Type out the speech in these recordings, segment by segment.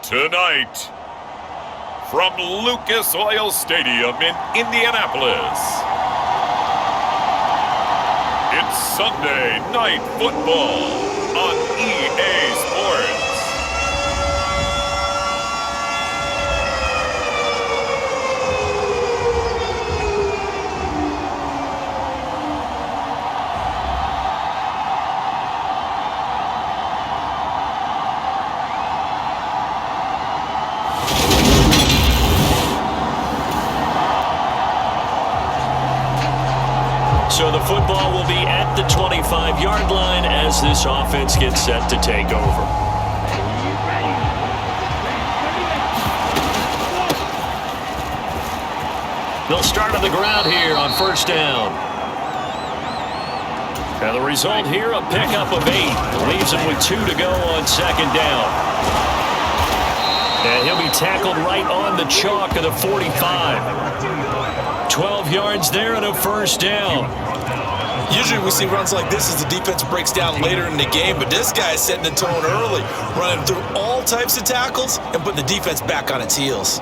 Tonight, from Lucas Oil Stadium in Indianapolis, it's Sunday Night Football on EA Sports. So the football will be at the 25-yard line as this offense gets set to take over. They'll start on the ground here on first down. And the result here, a pickup of 8. Leaves him with 2 to go on second down. And he'll be tackled right on the chalk of the 45. 12 yards there and a first down. Usually we see runs like this as the defense breaks down later in the game, but this guy is setting the tone early, running through all types of tackles and putting the defense back on its heels.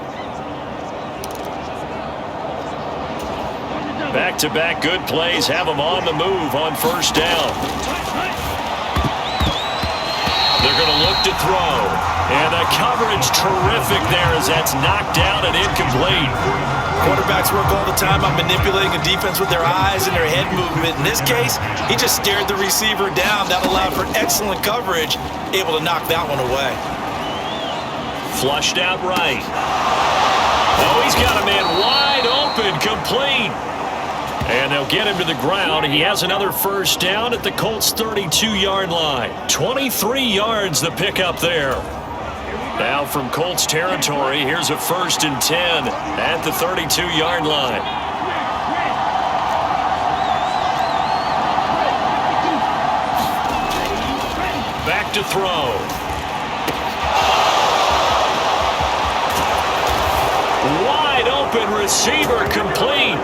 Back-to-back good plays have them on the move on first down. They're going to look to throw. And the coverage terrific there as that's knocked down and incomplete. Quarterbacks work all the time on manipulating a defense with their eyes and their head movement. In this case, he just stared the receiver down. That allowed for excellent coverage, able to knock that one away. Flushed out right. Oh, he's got a man wide open, complete. And they'll get him to the ground. He has another first down at the Colts' 32-yard line. 23 yards the pickup there. Now from Colts territory, here's a 1st and 10 at the 32-yard line. Back to throw. Wide open receiver, complete.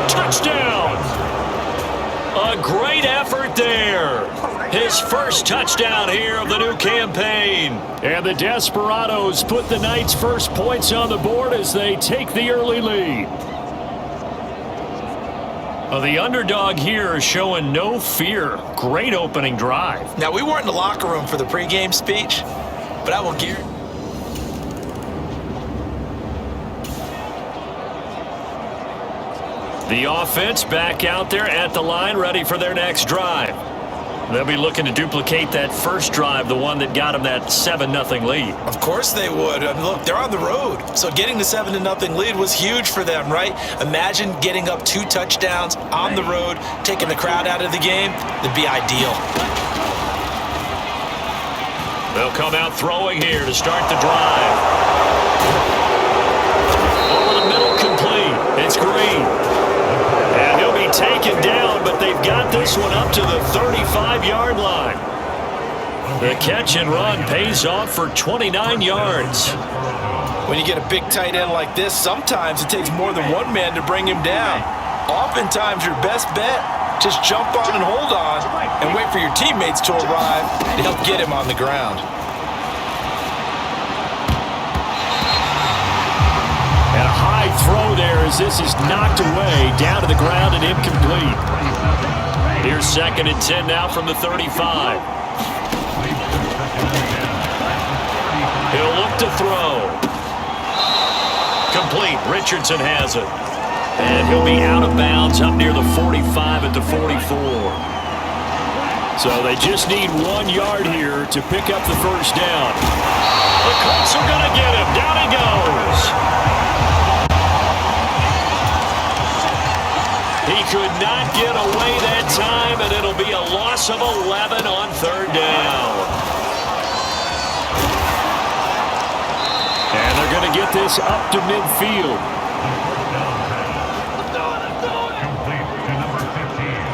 Touchdown! A great effort there. His first touchdown here of the new campaign. And the Desperados put the Knights' first points on the board as they take the early lead. Well, the underdog here is showing no fear. Great opening drive. Now, we weren't in the locker room for the pregame speech, but I will guarantee. The offense back out there at the line, ready for their next drive. They'll be looking to duplicate that first drive, the one that got them that 7-0 lead. Of course they would. I mean, look, they're on the road. So getting the 7-0 lead was huge for them, right? Imagine getting up 2 touchdowns on the road, taking the crowd out of the game. It'd be ideal. They'll come out throwing here to start the drive. Over the middle, complete. It's Green. And he'll be taken down, but they've got this one up to the 35-yard line. The catch and run pays off for 29 yards. When you get a big tight end like this, sometimes it takes more than one man to bring him down. Oftentimes, your best bet, just jump on and hold on and wait for your teammates to arrive to help get him on the ground. And a high throw there as this is knocked away, down to the ground and incomplete. Here's 2nd and 10 now from the 35. He'll look to throw. Complete. Richardson has it. And he'll be out of bounds up near the 45 at the 44. So they just need 1 yard here to pick up the first down. The Colts are going to get him. Down he goes. He could not get away that time, and it'll be a loss of 11 on 3rd down. And they're going to get this up to midfield.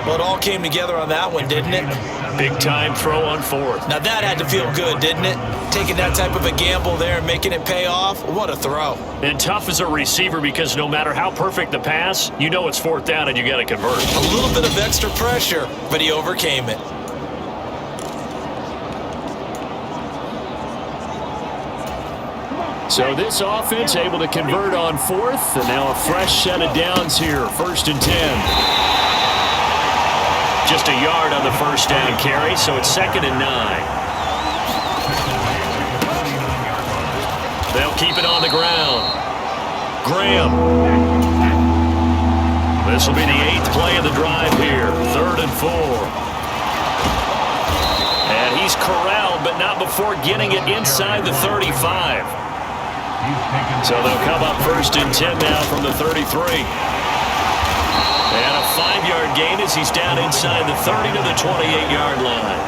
Well, it all came together on that one, didn't it? Big-time throw on 4th. Now that had to feel good, didn't it? Taking that type of a gamble there and making it pay off. What a throw. And tough as a receiver because no matter how perfect the pass, you know it's 4th down and you got to convert. A little bit of extra pressure, but he overcame it. So this offense able to convert on fourth, and now a fresh set of downs here, 1st and 10. Just a yard on the first down carry, so it's 2nd and 9. They'll keep it on the ground. Graham. This will be the 8th play of the drive here, 3rd and 4. And he's corralled, but not before getting it inside the 35. So they'll come up 1st and 10 now from the 33. And a 5-yard gain as he's down inside the 30 to the 28-yard line.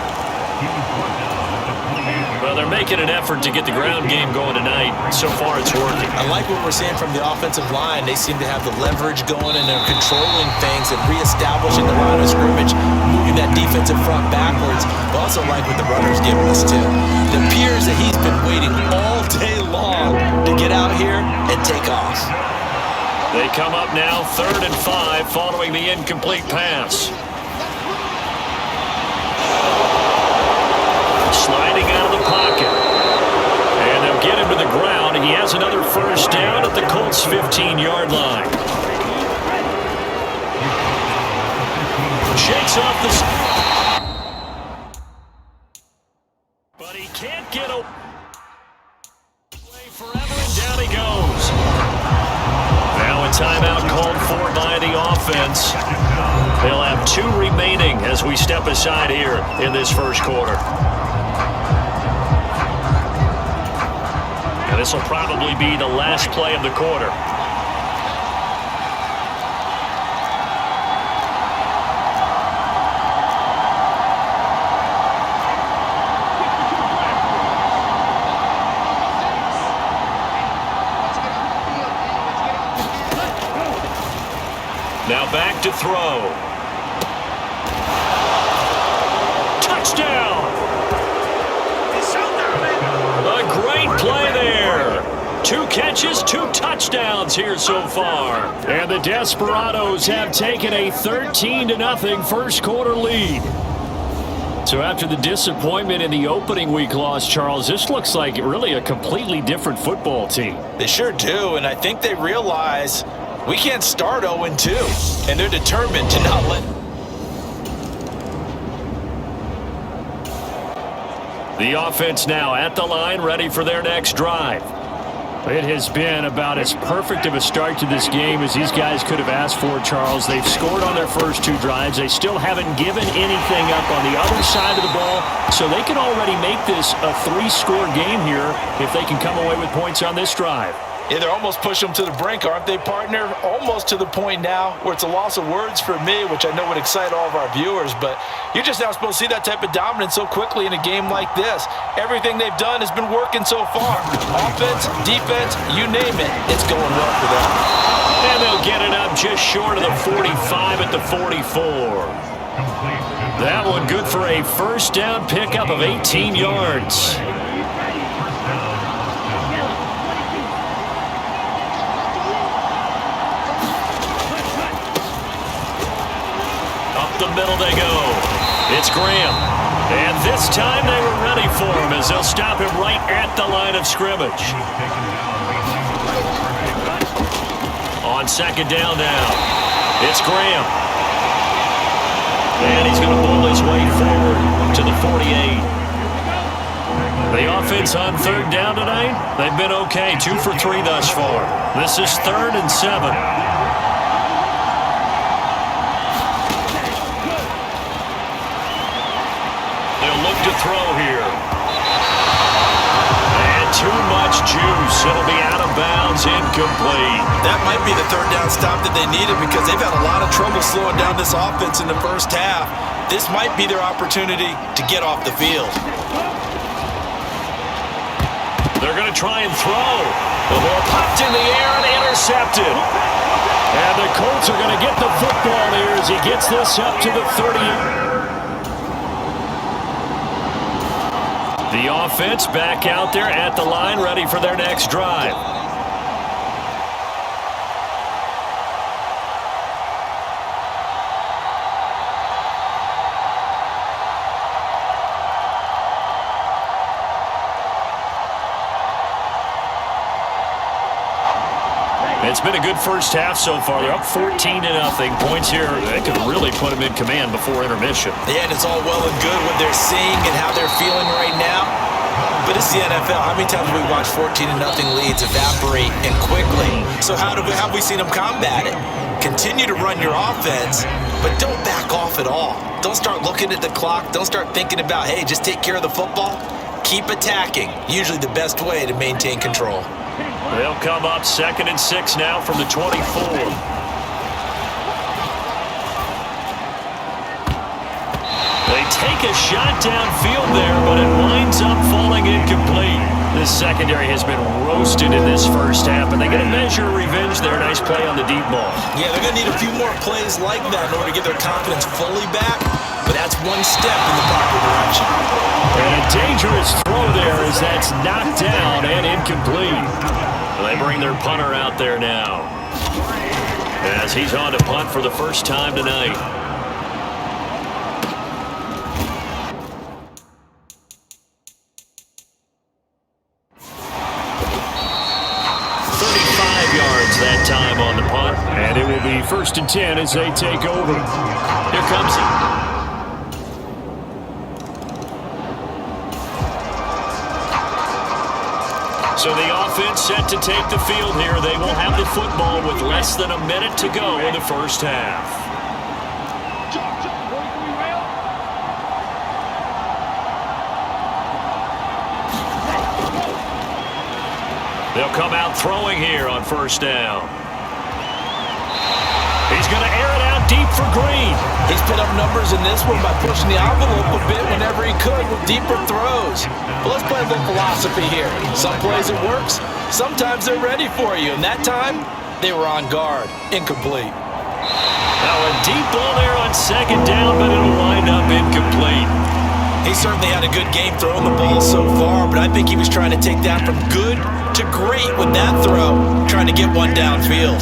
Well, they're making an effort to get the ground game going tonight. So far, it's working. I like what we're seeing from the offensive line. They seem to have the leverage going, and they're controlling things and reestablishing the line of scrimmage, moving that defensive front backwards. I also like what the runner's giving us, too. It appears that he's been waiting all day long to get out here and take off. They come up now 3rd and 5 following the incomplete pass. Sliding out of the pocket. And they'll get him to the ground. He has another first down at the Colts' 15-yard line. Shakes off the... But he can't get away forever, and down he goes. Now a timeout called for by the offense. They'll have 2 remaining as we step aside here in this first quarter. And this will probably be the last play of the quarter. Now back to throw. Touchdown! A great play there. 2 catches, 2 touchdowns here so far. And the Desperados have taken a 13-0 first quarter lead. So after the disappointment in the opening week loss, Charles, this looks like really a completely different football team. They sure do, and I think they realize we can't start 0-2, and they're determined to not let... The offense now at the line, ready for their next drive. It has been about as perfect of a start to this game as these guys could have asked for, Charles. They've scored on their first 2 drives. They still haven't given anything up on the other side of the ball, so they can already make this a 3-score game here if they can come away with points on this drive. Yeah, they're almost pushing them to the brink, aren't they, partner? Almost to the point now where it's a loss of words for me, which I know would excite all of our viewers, but you're just not supposed to see that type of dominance so quickly in a game like this. Everything they've done has been working so far. Offense, defense, you name it, it's going well for them. And they'll get it up just short of the 45 at the 44. That one good for a first down pickup of 18 yards. The middle they go. It's Graham. And this time they were ready for him as they'll stop him right at the line of scrimmage. On 2nd down now. It's Graham. And he's going to pull his way forward to the 48. The offense on 3rd down tonight, they've been okay. 2 for 3 thus far. This is 3rd and 7. To throw here. And too much juice. It'll be out of bounds, incomplete. That might be the 3rd down stop that they needed because they've had a lot of trouble slowing down this offense in the first half. This might be their opportunity to get off the field. They're going to try and throw. The ball popped in the air and intercepted. And the Colts are going to get the football here as he gets this up to the 30. The offense back out there at the line, ready for their next drive. It's been a good first half so far. They're up 14-0. Points here, they could really put them in command before intermission. Yeah, and it's all well and good what they're seeing and how they're feeling right now. But it's the NFL. How many times have we watched 14-0 leads evaporate and quickly? So how have we seen them combat it? Continue to run your offense, but don't back off at all. Don't start looking at the clock. Don't start thinking about, hey, just take care of the football. Keep attacking. Usually the best way to maintain control. They'll come up 2nd and 6 now from the 24. They take a shot downfield there, but it winds up falling incomplete. This secondary has been roasted in this first half, and they get a measure of revenge there. Nice play on the deep ball. Yeah, they're going to need a few more plays like that in order to get their confidence fully back, but that's one step in the proper direction. And a dangerous throw there as that's knocked down and incomplete. They bring their punter out there now as he's on to punt for the first time tonight. That time on the punt, and it will be 1st and 10 as they take over. Here comes he. So the offense set to take the field here. They will have the football with less than a minute to go in the first half. They'll come out throwing here on 1st down. He's going to air it out deep for Green. He's put up numbers in this one by pushing the envelope a bit whenever he could with deeper throws. But let's play a little philosophy here. Some plays it works. Sometimes they're ready for you. And that time, they were on guard. Incomplete. Now a deep ball there on 2nd down, but it'll wind up incomplete. He certainly had a good game throwing the ball so far, but I think he was trying to take that from good to great with that throw, trying to get one downfield.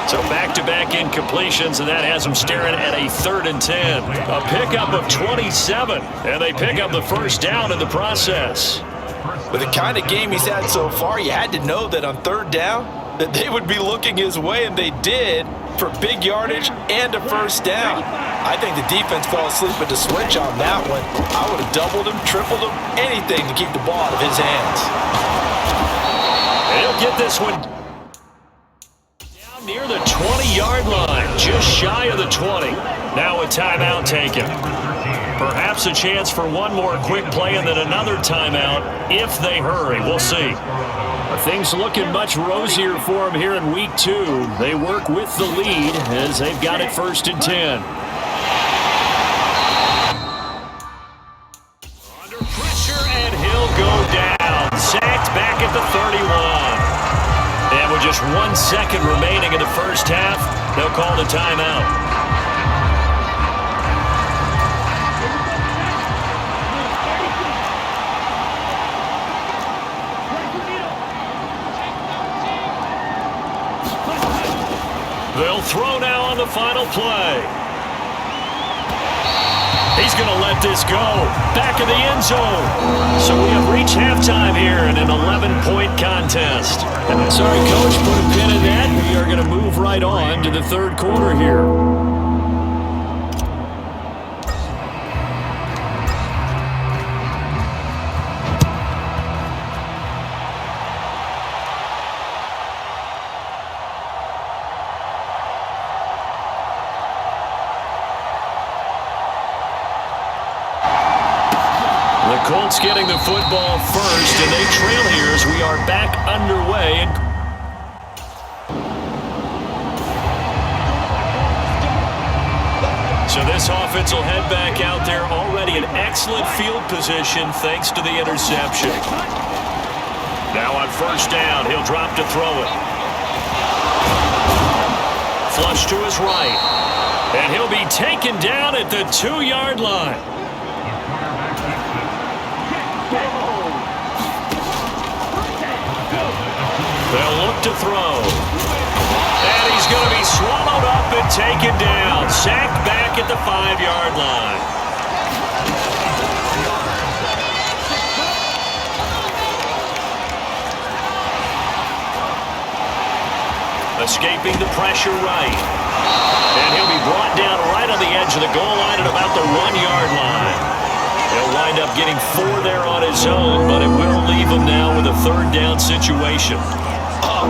So back-to-back incompletions, and that has them staring at a 3rd and 10. A pickup of 27, and they pick up the first down in the process. With the kind of game he's had so far, you had to know that on 3rd down, that they would be looking his way, and they did, for big yardage and a first down. I think the defense fell asleep at the switch on that one. I would have doubled him, tripled him, anything to keep the ball out of his hands. He'll get this one down near the 20-yard line, just shy of the 20. Now a timeout taken. Perhaps a chance for one more quick play and then another timeout if they hurry. We'll see. Things looking much rosier for them here in week 2. They work with the lead as they've got it 1st and 10. Under pressure, and he'll go down. Sacked back at the 31. And with just 1 second remaining in the first half, they'll call the timeout. They'll throw now on the final play. He's going to let this go. Back of the end zone. So we have reached halftime here in an 11-point contest. Sorry, Coach, put a pin in that. We are going to move right on to the 3rd quarter here. Colts getting the football first, and they trail here as we are back underway. So this offense will head back out there, already in excellent field position thanks to the interception. Now on 1st down, he'll drop to throw it. Flush to his right. And he'll be taken down at the 2-yard line. They'll look to throw. And he's going to be swallowed up and taken down. Sacked back at the 5-yard line. Escaping the pressure right. And he'll be brought down right on the edge of the goal line at about the 1-yard line. He'll wind up getting 4 there on his own, but it will leave him now with a 3rd down situation.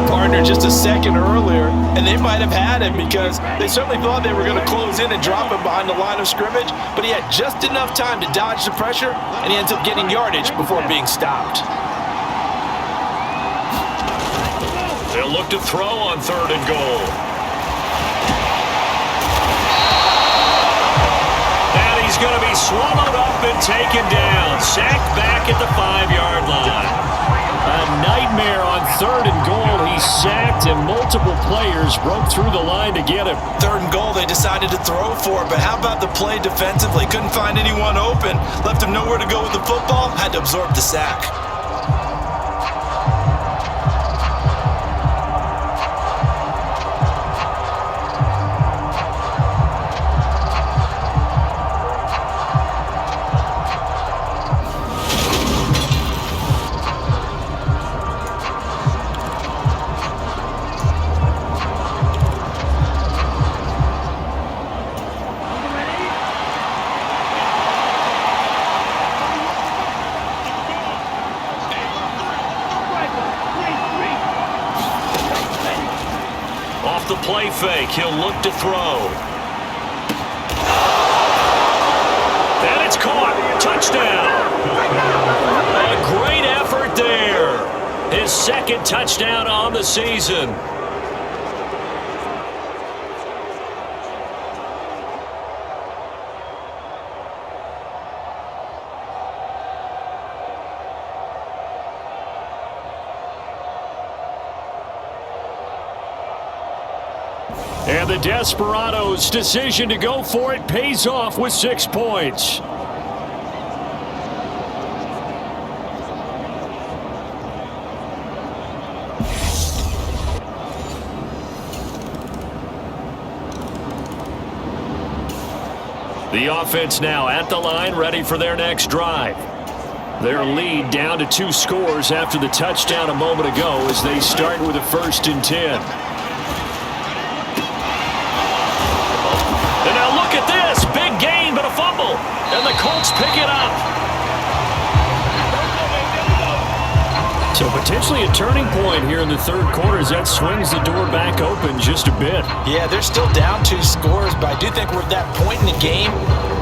Partner just a second earlier, and they might have had him because they certainly thought they were going to close in and drop him behind the line of scrimmage, but he had just enough time to dodge the pressure, and he ends up getting yardage before being stopped. They'll look to throw on 3rd and goal. And he's going to be swallowed up and taken down. Sacked back at the 5-yard line. A nightmare on 3rd and goal. He's sacked, and multiple players broke through the line to get him. 3rd and goal, they decided to throw for it, but how about the play defensively? Couldn't find anyone open, left him nowhere to go with the football, had to absorb the sack. The play fake, he'll look to throw. And it's caught. Touchdown. A great effort there. His 2nd touchdown on the season. And the Desperados' decision to go for it pays off with 6 points. The offense now at the line, ready for their next drive. Their lead down to 2 scores after the touchdown a moment ago as they start with a 1st and 10. And now look at this. Big gain, but a fumble. And the Colts pick it up. So potentially a turning point here in the 3rd quarter as that swings the door back open just a bit. Yeah, they're still down 2 scores, but I do think we're at that point in the game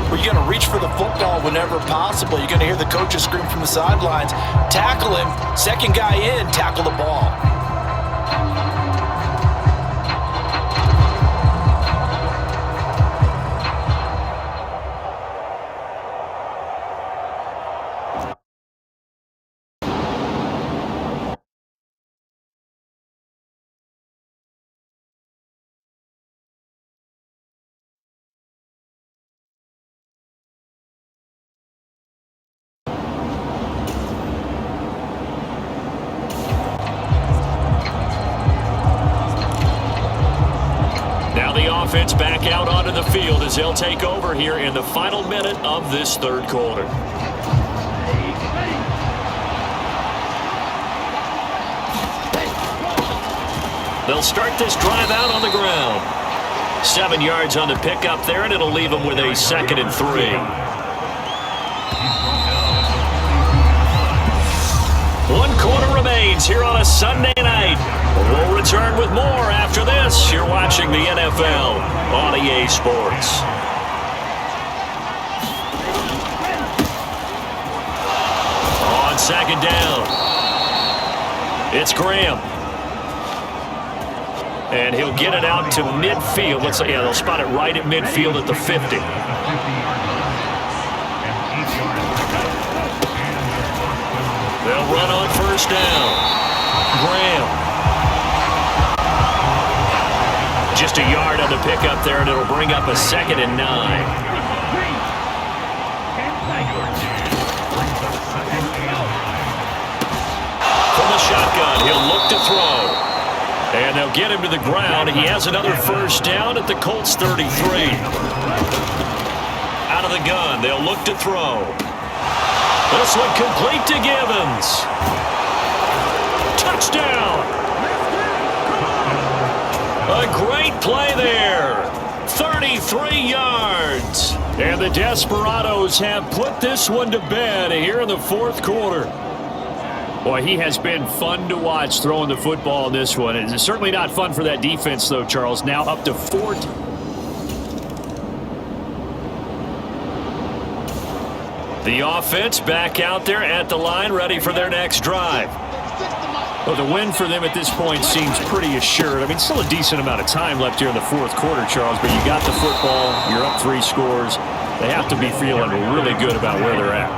where you're going to reach for the football whenever possible. You're going to hear the coaches scream from the sidelines, tackle him, 2nd guy in, tackle the ball. Offense back out onto the field as they'll take over here in the final minute of this 3rd quarter. They'll start this drive out on the ground. 7 yards on the pickup there, and it'll leave them with a 2nd and 3. One quarter remains here on a Sunday night. We'll return with more after this. You're watching the NFL on EA Sports. On 2nd down, it's Graham. And he'll get it out to midfield. Looks like, yeah, they'll spot it right at midfield at the 50. They'll run on 1st down. Graham. Just a yard on the pickup there, and it'll bring up a 2nd and 9. From the shotgun, he'll look to throw. they'll get him to the ground. He has another first down at the Colts 33. Out of the gun, they'll look to throw. This one complete to Givens. Touchdown! A great play there. 33 yards. And the Desperados have put this one to bed here in the fourth quarter. Boy, he has been fun to watch throwing the football in this one. It's certainly not fun for that defense, though, Charles. Now up to 4. The offense back out there at the line, ready for their next drive. Well, the win for them at this point seems pretty assured. I mean, still a decent amount of time left here in the fourth quarter, Charles, but you got the football, you're up 3 scores. They have to be feeling really good about where they're at.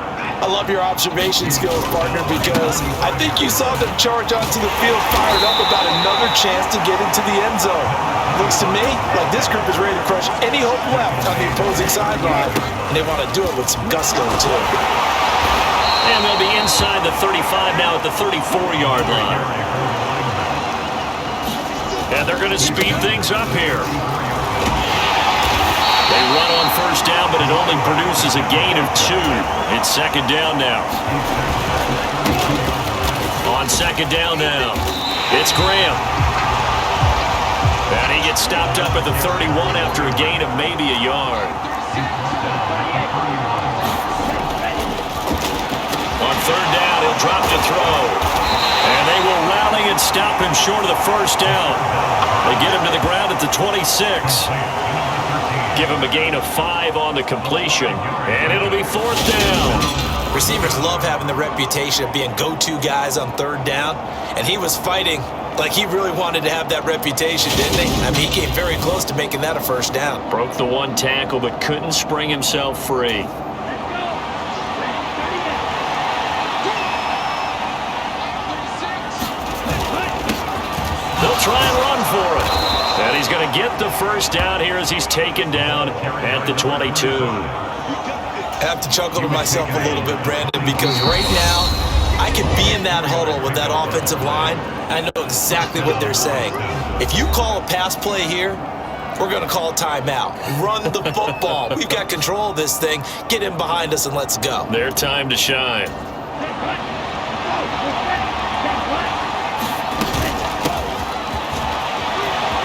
I love your observation skills, partner, because I think you saw them charge onto the field fired up about another chance to get into the end zone. Looks to me like this group is ready to crush any hope left on the opposing sideline, and they want to do it with some gusto, too. And they'll be inside the 35 now at the 34-yard line. And they're going to speed things up here. They run on first down, but it only produces a gain of 2. It's second down now. On second down now, it's Graham. And he gets stopped up at the 31 after a gain of maybe a yard. On third down, he'll drop to throw. And they will rally and stop him short of the first down. They get him to the ground at the 26. Give him a gain of 5 on the completion. And it'll be fourth down. Receivers love having the reputation of being go-to guys on third down. And he was fighting like he really wanted to have that reputation, didn't he? I mean, he came very close to making that a first down. Broke the 1 tackle, but couldn't spring himself free. They'll try and run for it. And he's going to get the first down here as he's taken down at the 22. I have to chuckle to myself a little bit, Brandon, because right now I can be in that huddle with that offensive line. I know exactly what they're saying. If you call a pass play here, we're going to call a timeout. Run the football. We've got control of this thing. Get in behind us and let's go. Their time to shine.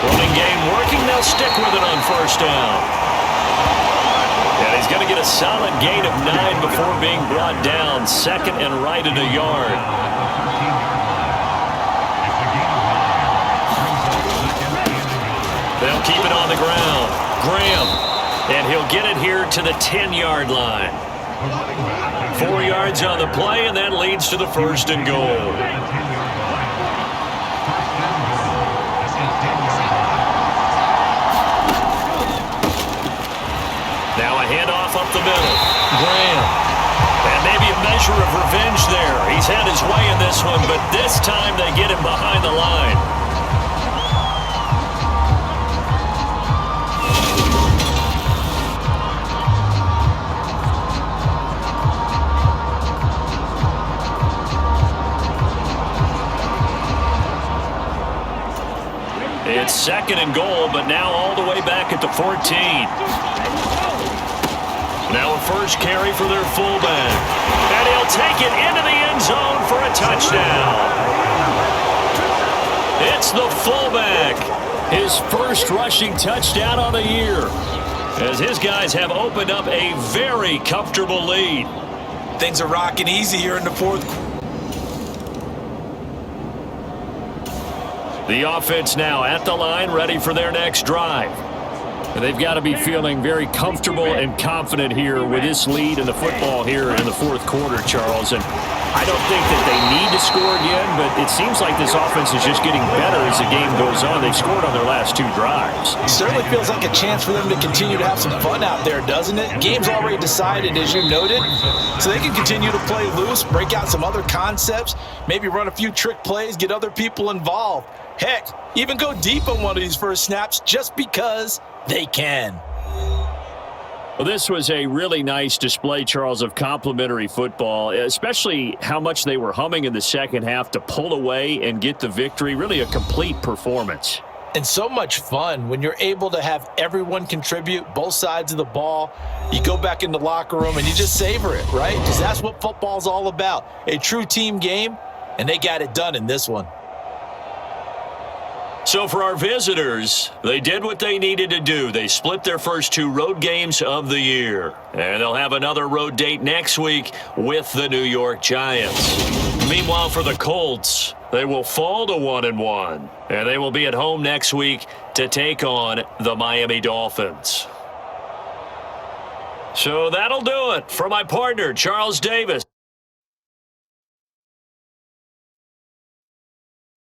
Running game working. They'll stick with it on first down. And he's going to get a solid gain of 9 before being brought down. Second and right at a yard. They'll keep it on the ground. Graham. And he'll get it here to the 10-yard line. 4 yards on the play, and that leads to the first and goal. Now a handoff up the middle. Graham. And maybe a measure of revenge there. He's had his way in this one, but this time they get him behind the line. It's second and goal, but now all the way back at the 14. Now a first carry for their fullback. And he'll take it into the end zone for a touchdown. It's the fullback. His first rushing touchdown on the year, as his guys have opened up a very comfortable lead. Things are rocking easy here in the fourth quarter. The offense now at the line, ready for their next drive. And they've got to be feeling very comfortable and confident here with this lead in the football here in the fourth quarter, Charles. And I don't think that they need to score again, but it seems like this offense is just getting better as the game goes on. They've scored on their last 2 drives. It certainly feels like a chance for them to continue to have some fun out there, doesn't it? Game's already decided, as you noted, so they can continue to play loose, break out some other concepts, maybe run a few trick plays, get other people involved. Heck, even go deep on one of these first snaps just because they can. Well, this was a really nice display, Charles, of complimentary football, especially how much they were humming in the second half to pull away and get the victory. Really a complete performance. And so much fun when you're able to have everyone contribute, both sides of the ball. You go back in the locker room and you just savor it, right? Because that's what football's all about. A true team game, and they got it done in this one. So for our visitors, they did what they needed to do. They split their first 2 road games of the year. And they'll have another road date next week with the New York Giants. Meanwhile, for the Colts, they will fall to 1-1. And they will be at home next week to take on the Miami Dolphins. So that'll do it for my partner, Charles Davis.